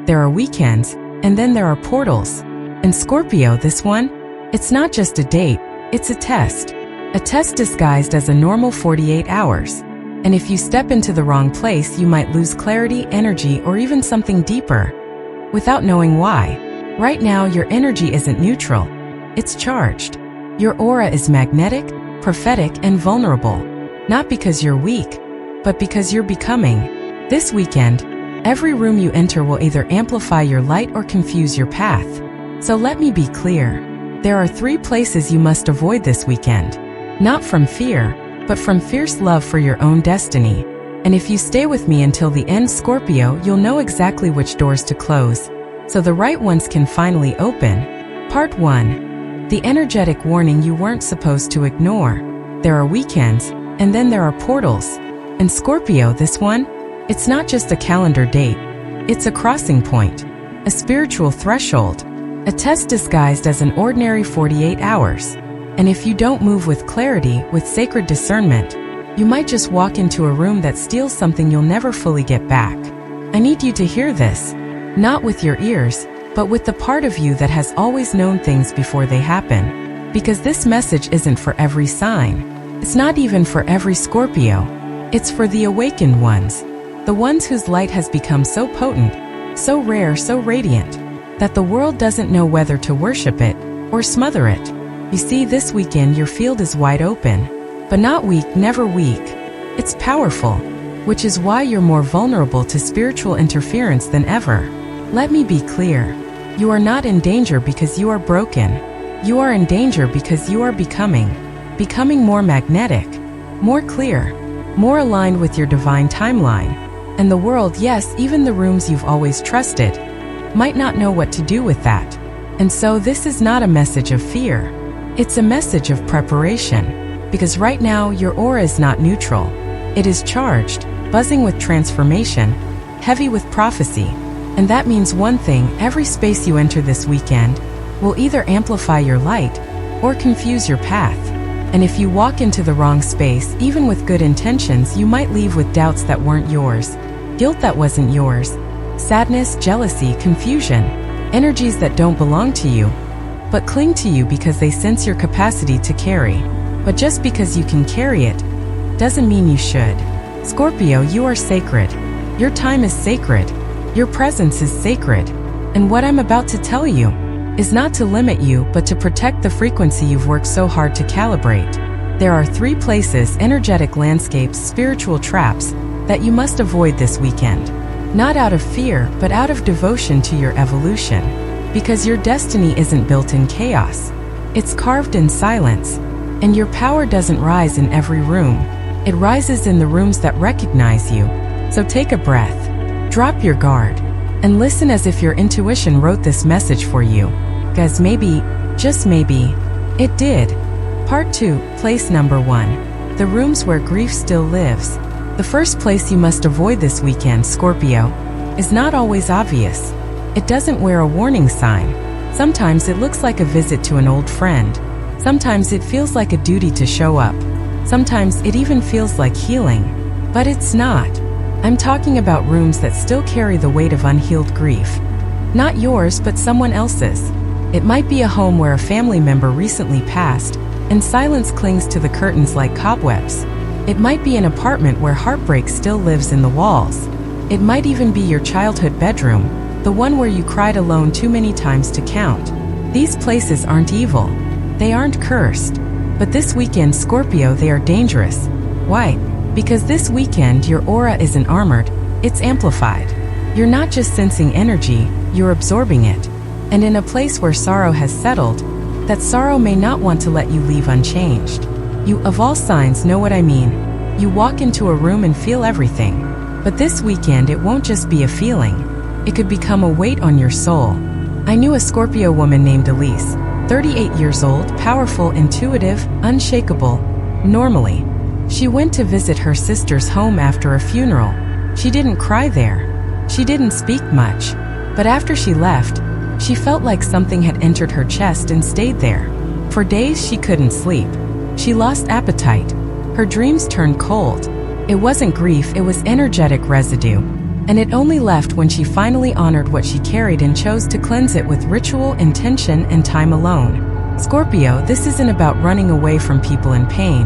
there are weekends, and then there are portals. And Scorpio, this one, it's not just a date, it's a test. A test disguised as a normal 48 hours. And if you step into the wrong place, you might lose clarity, energy, or even something deeper, without knowing why. Right now, your energy isn't neutral, it's charged. Your aura is magnetic, prophetic, and vulnerable. Not because you're weak, but because you're becoming. This weekend, every room you enter will either amplify your light or confuse your path. So let me be clear. There are 3 places you must avoid this weekend. Not from fear, but from fierce love for your own destiny. And if you stay with me until the end, Scorpio, you'll know exactly which doors to close, so the right ones can finally open. Part 1. The energetic warning you weren't supposed to ignore. There are weekends, and then there are portals. And Scorpio, this one, it's not just a calendar date. It's a crossing point, a spiritual threshold, a test disguised as an ordinary 48 hours. And if you don't move with clarity, with sacred discernment, you might just walk into a room that steals something you'll never fully get back. I need you to hear this, not with your ears, but with the part of you that has always known things before they happen. Because this message isn't for every sign. It's not even for every Scorpio. It's for the awakened ones. The ones whose light has become so potent, so rare, so radiant, that the world doesn't know whether to worship it or smother it. You see, this weekend your field is wide open, but not weak, never weak. It's powerful, which is why you're more vulnerable to spiritual interference than ever. Let me be clear. You are not in danger because you are broken. You are in danger because you are becoming more magnetic, more clear, more aligned with your divine timeline. And the world, yes, even the rooms you've always trusted, might not know what to do with that. And so this is not a message of fear. It's a message of preparation, because right now your aura is not neutral. It is charged, buzzing with transformation, heavy with prophecy. And that means one thing: every space you enter this weekend will either amplify your light or confuse your path. And if you walk into the wrong space, even with good intentions, you might leave with doubts that weren't yours, guilt that wasn't yours, sadness, jealousy, confusion, energies that don't belong to you, but cling to you because they sense your capacity to carry. But just because you can carry it, doesn't mean you should. Scorpio, you are sacred. Your time is sacred. Your presence is sacred. And what I'm about to tell you is not to limit you, but to protect the frequency you've worked so hard to calibrate. There are 3 places, energetic landscapes, spiritual traps, that you must avoid this weekend. Not out of fear, but out of devotion to your evolution. Because your destiny isn't built in chaos. It's carved in silence. And your power doesn't rise in every room. It rises in the rooms that recognize you. So take a breath, drop your guard, and listen as if your intuition wrote this message for you. Guys, maybe, just maybe, it did. Part 2, place number 1. The rooms where grief still lives. The first place you must avoid this weekend, Scorpio, is not always obvious. It doesn't wear a warning sign. Sometimes it looks like a visit to an old friend. Sometimes it feels like a duty to show up. Sometimes it even feels like healing. But it's not. I'm talking about rooms that still carry the weight of unhealed grief. Not yours, but someone else's. It might be a home where a family member recently passed, and silence clings to the curtains like cobwebs. It might be an apartment where heartbreak still lives in the walls. It might even be your childhood bedroom, the one where you cried alone too many times to count. These places aren't evil. They aren't cursed. But this weekend, Scorpio, they are dangerous. Why? Because this weekend your aura isn't armored, it's amplified. You're not just sensing energy, you're absorbing it. And in a place where sorrow has settled, that sorrow may not want to let you leave unchanged. You, of all signs, know what I mean. You walk into a room and feel everything. But this weekend it won't just be a feeling. It could become a weight on your soul. I knew a Scorpio woman named Elise, 38 years old, powerful, intuitive, unshakable. Normally, she went to visit her sister's home after a funeral. She didn't cry there. She didn't speak much. But after she left, she felt like something had entered her chest and stayed there. For days she couldn't sleep. She lost appetite. Her dreams turned cold. It wasn't grief, it was energetic residue. and it only left when she finally honored what she carried and chose to cleanse it with ritual, intention, and time alone. Scorpio, this isn't about running away from people in pain.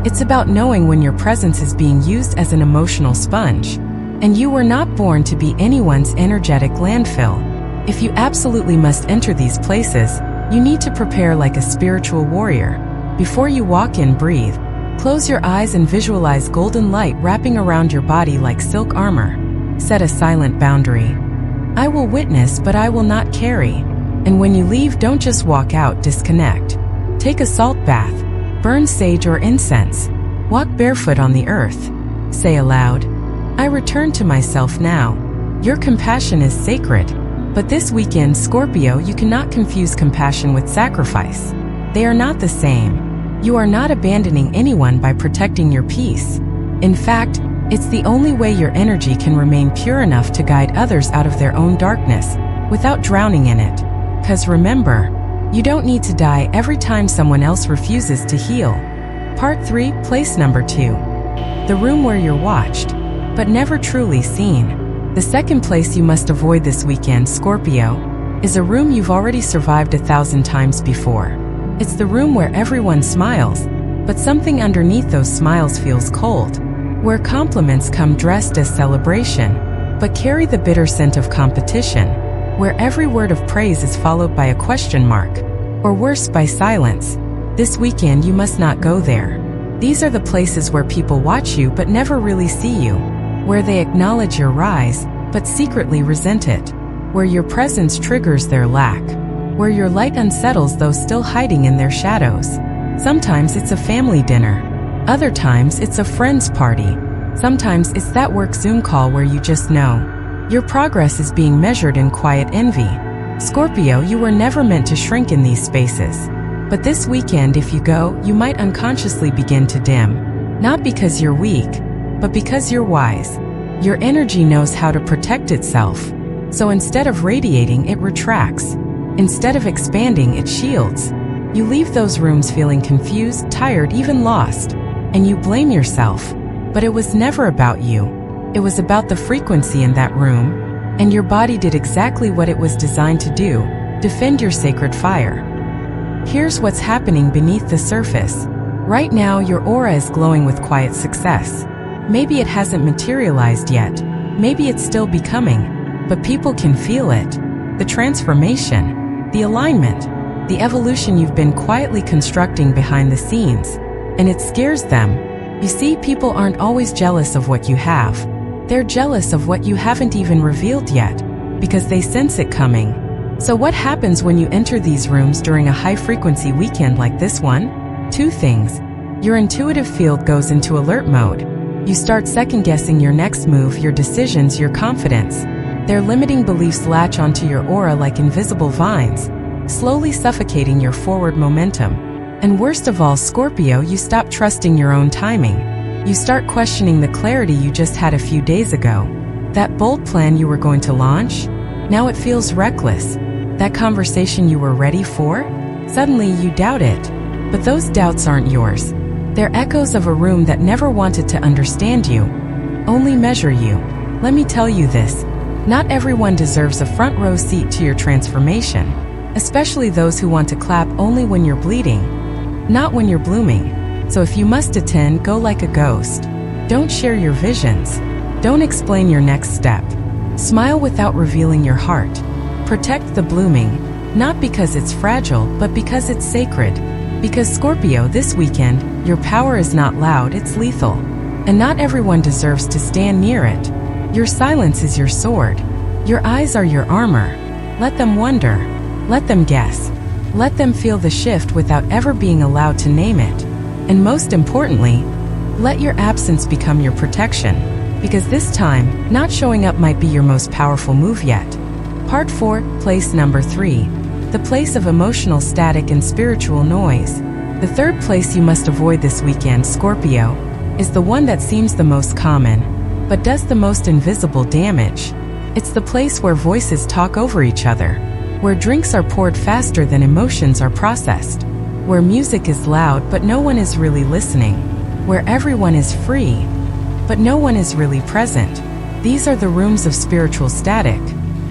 It's about knowing when your presence is being used as an emotional sponge. And you were not born to be anyone's energetic landfill. If you absolutely must enter these places, you need to prepare like a spiritual warrior. Before you walk in, breathe. Close your eyes and visualize golden light wrapping around your body like silk armor. Set a silent boundary. I will witness, but I will not carry. And when you leave, don't just walk out, disconnect. Take a salt bath. Burn sage or incense. Walk barefoot on the earth. Say aloud, I return to myself now. Your compassion is sacred. But this weekend, Scorpio, you cannot confuse compassion with sacrifice. They are not the same. You are not abandoning anyone by protecting your peace. In fact, it's the only way your energy can remain pure enough to guide others out of their own darkness, without drowning in it. 'Cause remember, you don't need to die every time someone else refuses to heal. Part 3, place number 2. The room where you're watched, but never truly seen. The second place you must avoid this weekend, Scorpio, is a room you've already survived 1,000 times before. It's the room where everyone smiles, but something underneath those smiles feels cold. Where compliments come dressed as celebration, but carry the bitter scent of competition. Where every word of praise is followed by a question mark, or worse, by silence. This weekend you must not go there. These are the places where people watch you but never really see you. Where they acknowledge your rise, but secretly resent it. Where your presence triggers their lack. Where your light unsettles those still hiding in their shadows. Sometimes it's a family dinner. Other times it's a friend's party. Sometimes it's that work Zoom call where you just know your progress is being measured in quiet envy. Scorpio, you were never meant to shrink in these spaces. But this weekend, if you go, you might unconsciously begin to dim. Not because you're weak, but because you're wise. Your energy knows how to protect itself. So instead of radiating, it retracts. Instead of expanding, it shields. You leave those rooms feeling confused, tired, even lost. And you blame yourself. But it was never about you. It was about the frequency in that room. And your body did exactly what it was designed to do, defend your sacred fire. Here's what's happening beneath the surface. Right now, your aura is glowing with quiet success. Maybe it hasn't materialized yet. Maybe it's still becoming. But people can feel it. The transformation, the alignment, the evolution you've been quietly constructing behind the scenes. And it scares them. You see, people aren't always jealous of what you have. They're jealous of what you haven't even revealed yet, because they sense it coming. So what happens when you enter these rooms during a high-frequency weekend like this one? 2 things. Your intuitive field goes into alert mode. You start second-guessing your next move, your decisions, your confidence. Their limiting beliefs latch onto your aura like invisible vines, slowly suffocating your forward momentum. And worst of all, Scorpio, you stop trusting your own timing. You start questioning the clarity you just had a few days ago. That bold plan you were going to launch? Now it feels reckless. That conversation you were ready for? Suddenly you doubt it. But those doubts aren't yours. They're echoes of a room that never wanted to understand you, only measure you. Let me tell you this. Not everyone deserves a front row seat to your transformation, especially those who want to clap only when you're bleeding, not when you're blooming. So if you must attend, go like a ghost. Don't share your visions. Don't explain your next step. Smile without revealing your heart. Protect the blooming, not because it's fragile, but because it's sacred. Because Scorpio, this weekend, your power is not loud, it's lethal. And not everyone deserves to stand near it. Your silence is your sword. Your eyes are your armor. Let them wonder. Let them guess. Let them feel the shift without ever being allowed to name it. And most importantly, let your absence become your protection. Because this time, not showing up might be your most powerful move yet. Part 4, place number 3. The place of emotional static and spiritual noise. The third place you must avoid this weekend, Scorpio, is the one that seems the most common, but does the most invisible damage. It's the place where voices talk over each other, where drinks are poured faster than emotions are processed, where music is loud but no one is really listening, where everyone is free, but no one is really present. These are the rooms of spiritual static.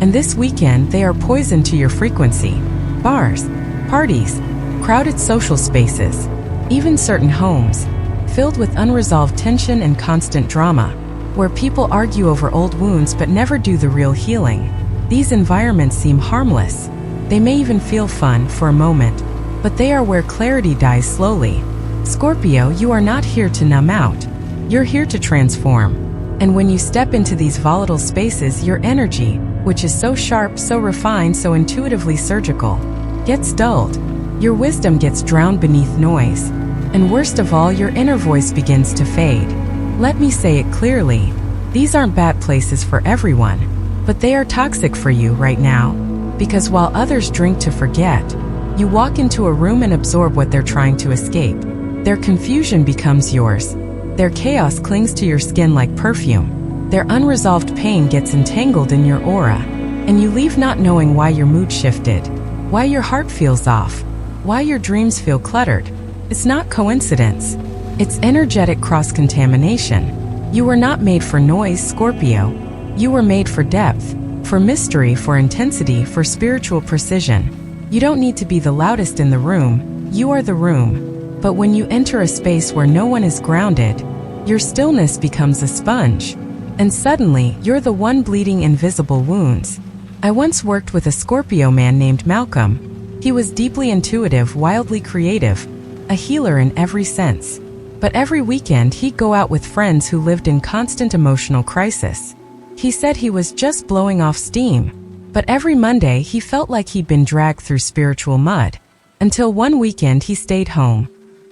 And this weekend, they are poison to your frequency. Bars, parties, crowded social spaces, even certain homes, filled with unresolved tension and constant drama, where people argue over old wounds but never do the real healing. These environments seem harmless. They may even feel fun for a moment, but they are where clarity dies slowly. Scorpio, you are not here to numb out. You're here to transform. And when you step into these volatile spaces, your energy, which is so sharp, so refined, so intuitively surgical, gets dulled. Your wisdom gets drowned beneath noise. And worst of all, your inner voice begins to fade. Let me say it clearly. These aren't bad places for everyone, but they are toxic for you right now. Because while others drink to forget, you walk into a room and absorb what they're trying to escape. Their confusion becomes yours. Their chaos clings to your skin like perfume. Their unresolved pain gets entangled in your aura, and you leave not knowing why your mood shifted, why your heart feels off, why your dreams feel cluttered. It's not coincidence. It's energetic cross-contamination. You were not made for noise, Scorpio. You were made for depth, for mystery, for intensity, for spiritual precision. You don't need to be the loudest in the room. You are the room. But when you enter a space where no one is grounded, your stillness becomes a sponge. And suddenly, you're the one bleeding invisible wounds. I once worked with a Scorpio man named Malcolm. He was deeply intuitive, wildly creative, a healer in every sense. But every weekend, he'd go out with friends who lived in constant emotional crisis. He said he was just blowing off steam. But every Monday, he felt like he'd been dragged through spiritual mud. Until one weekend, he stayed home.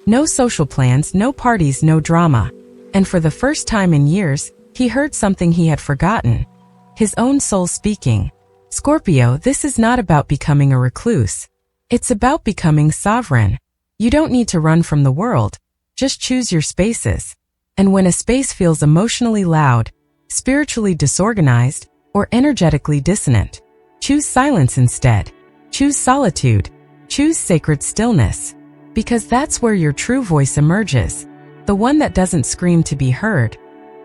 No social plans, no parties, no drama. And for the first time in years, he heard something he had forgotten. His own soul speaking. Scorpio, this is not about becoming a recluse. It's about becoming sovereign. You don't need to run from the world. Just choose your spaces. And when a space feels emotionally loud, spiritually disorganized, or energetically dissonant, choose silence instead. Choose solitude. Choose sacred stillness. Because that's where your true voice emerges. The one that doesn't scream to be heard,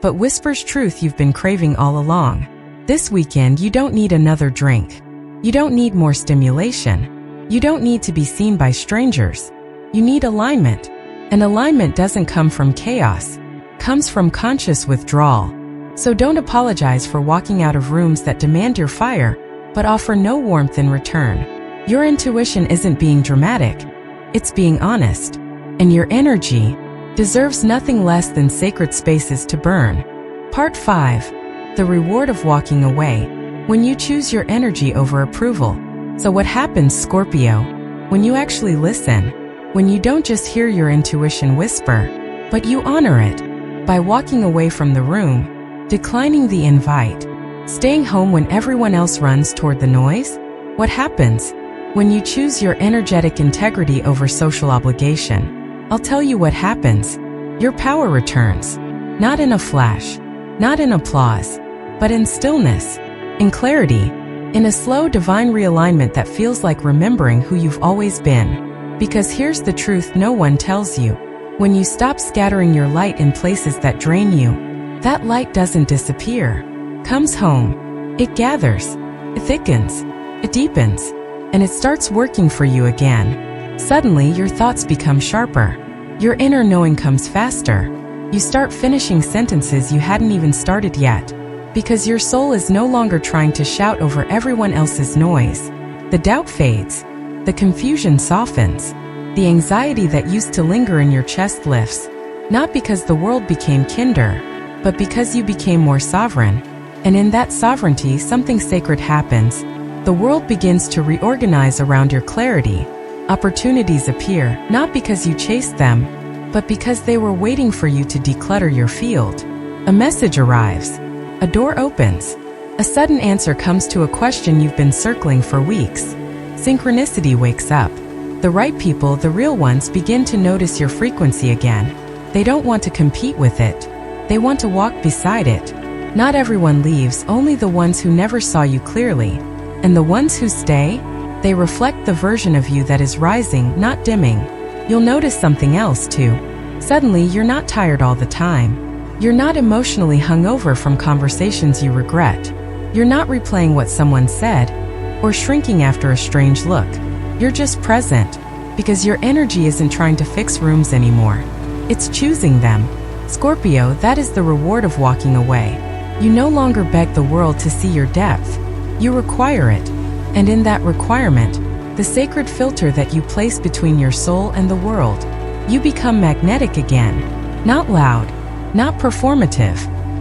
but whispers truth you've been craving all along. This weekend, you don't need another drink. You don't need more stimulation. You don't need to be seen by strangers. You need alignment. And alignment doesn't come from chaos. Comes from conscious withdrawal. So don't apologize for walking out of rooms that demand your fire, but offer no warmth in return. Your intuition isn't being dramatic. It's being honest. And your energy deserves nothing less than sacred spaces to burn. Part 5. The reward of walking away. When you choose your energy over approval. So what happens, Scorpio? When you actually listen. When you don't just hear your intuition whisper, but you honor it. By walking away from the room. Declining the invite. Staying home when everyone else runs toward the noise. What happens? When you choose your energetic integrity over social obligation. I'll tell you what happens. Your power returns. Not in a flash. Not in applause. But in stillness. In clarity. In a slow divine realignment that feels like remembering who you've always been. Because here's the truth no one tells you. When you stop scattering your light in places that drain you, that light doesn't disappear. Comes home. It gathers. It thickens. It deepens. And it starts working for you again. Suddenly, your thoughts become sharper. Your inner knowing comes faster. You start finishing sentences you hadn't even started yet. Because your soul is no longer trying to shout over everyone else's noise. The doubt fades. The confusion softens. The anxiety that used to linger in your chest lifts. Not because the world became kinder, but because you became more sovereign. And in that sovereignty, something sacred happens. The world begins to reorganize around your clarity. Opportunities appear, not because you chased them, but because they were waiting for you to declutter your field. A message arrives. A door opens. A sudden answer comes to a question you've been circling for weeks. Synchronicity wakes up. The right people, the real ones, begin to notice your frequency again. They don't want to compete with it. They want to walk beside it. Not everyone leaves, only the ones who never saw you clearly. And the ones who stay, they reflect the version of you that is rising, not dimming. You'll notice something else too. Suddenly, you're not tired all the time. You're not emotionally hungover from conversations you regret. You're not replaying what someone said or shrinking after a strange look. You're just present because your energy isn't trying to fix rooms anymore. It's choosing them. Scorpio, that is the reward of walking away. You no longer beg the world to see your depth. You require it. And in that requirement, the sacred filter that you place between your soul and the world, you become magnetic again. Not loud, not performative,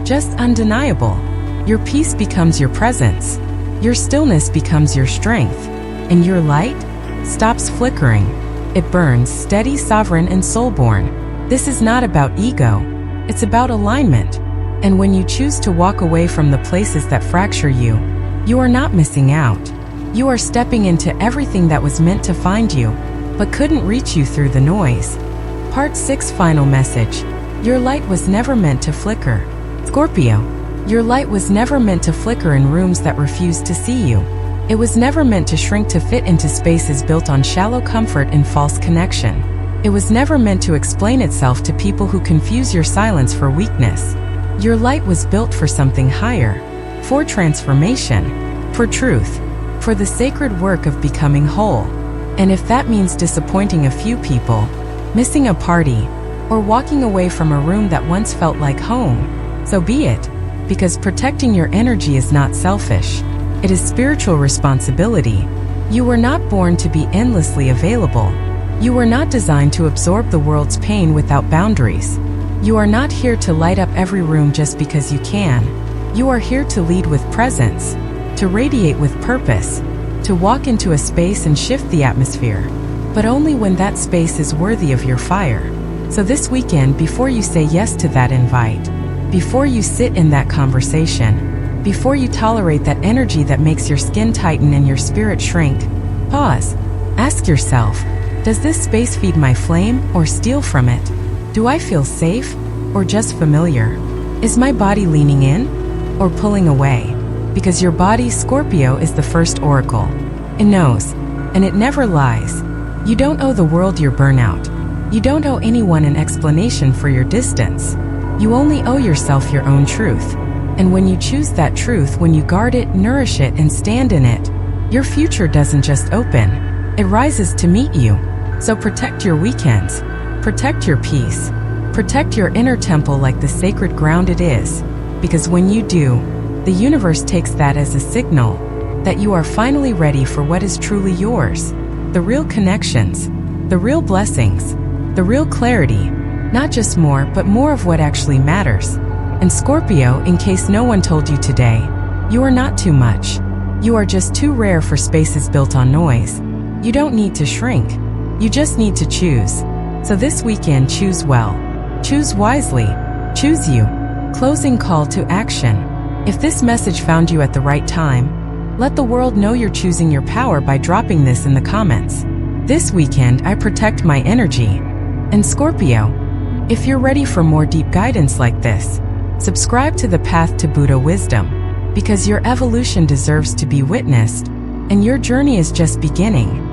just undeniable. Your peace becomes your presence. Your stillness becomes your strength. And your light stops flickering. It burns steady, sovereign, and soul-born. This is not about ego. It's about alignment. And when you choose to walk away from the places that fracture you, you are not missing out. You are stepping into everything that was meant to find you, but couldn't reach you through the noise. Part 6 Final Message. Your light was never meant to flicker. Scorpio, your light was never meant to flicker in rooms that refused to see you. It was never meant to shrink to fit into spaces built on shallow comfort and false connection. It was never meant to explain itself to people who confuse your silence for weakness. Your light was built for something higher, for transformation, for truth, for the sacred work of becoming whole. And if that means disappointing a few people, missing a party, or walking away from a room that once felt like home, so be it, because protecting your energy is not selfish. It is spiritual responsibility. You were not born to be endlessly available. You were not designed to absorb the world's pain without boundaries. You are not here to light up every room just because you can. You are here to lead with presence, to radiate with purpose, to walk into a space and shift the atmosphere, but only when that space is worthy of your fire. So this weekend, before you say yes to that invite, before you sit in that conversation, before you tolerate that energy that makes your skin tighten and your spirit shrink, pause. Ask yourself, does this space feed my flame or steal from it? Do I feel safe or just familiar? Is my body leaning in or pulling away? Because your body, Scorpio, is the first oracle. It knows, and it never lies. You don't owe the world your burnout. You don't owe anyone an explanation for your distance. You only owe yourself your own truth. And when you choose that truth, when you guard it, nourish it, and stand in it, your future doesn't just open. It rises to meet you. So protect your weekends. Protect your peace. Protect your inner temple like the sacred ground it is. Because when you do, the universe takes that as a signal that you are finally ready for what is truly yours. The real connections, the real blessings, the real clarity, not just more, but more of what actually matters. And Scorpio, in case no one told you today, you are not too much. You are just too rare for spaces built on noise. You don't need to shrink. You just need to choose. So this weekend, choose well. Choose wisely. Choose you. Closing call to action. If this message found you at the right time, let the world know you're choosing your power by dropping this in the comments. This weekend, I protect my energy. And Scorpio, if you're ready for more deep guidance like this, subscribe to the Path to Buddha Wisdom, because your evolution deserves to be witnessed, and your journey is just beginning.